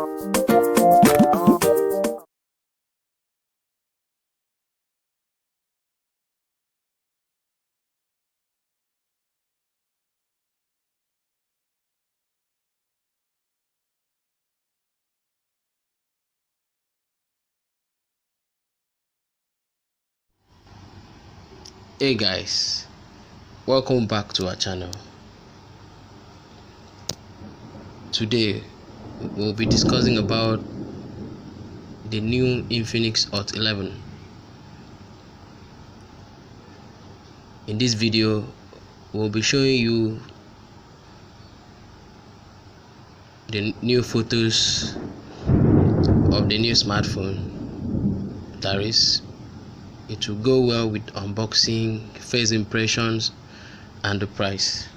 Hey guys, welcome back to our channel. Today we'll be discussing about the new Infinix Hot 11. In this video we'll be showing you the new photos of the new smartphone. That is, it will go well with unboxing, first impressions, and the price.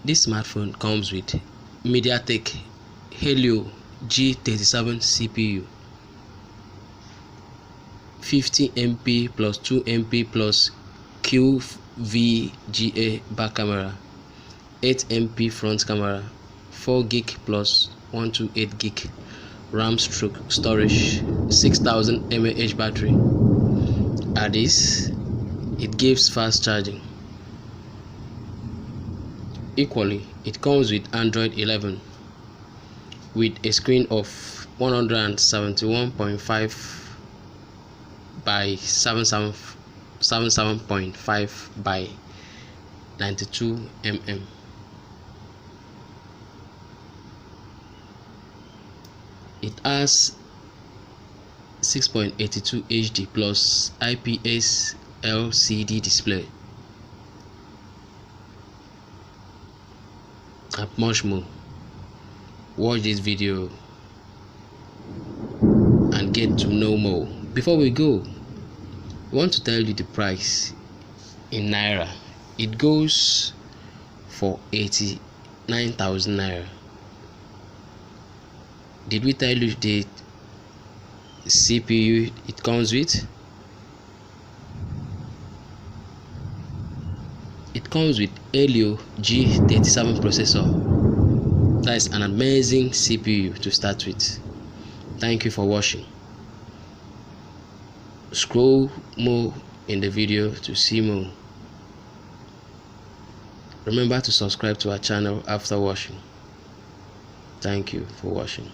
This smartphone comes with MediaTek Helio G37 CPU, 50 MP plus 2 MP plus QVGA back camera, 8 MP front camera, 4 gig plus 128 gig RAM storage, 6000 mAh battery. At this, it gives fast charging. Equally, it comes with Android 11 with a screen of 171.5 by 77.5 by 92 mm. It has 6.82 HD plus IPS LCD display and much more. Watch this video and get to know more. Before we go, I want to tell you the price in naira. It goes for 89,000 naira. Did we tell you the CPU it comes with? It comes with Helio G37 processor. That is an amazing CPU to start with. Thank you for watching. Scroll more in the video to see more. Remember to subscribe to our channel after watching. Thank you for watching.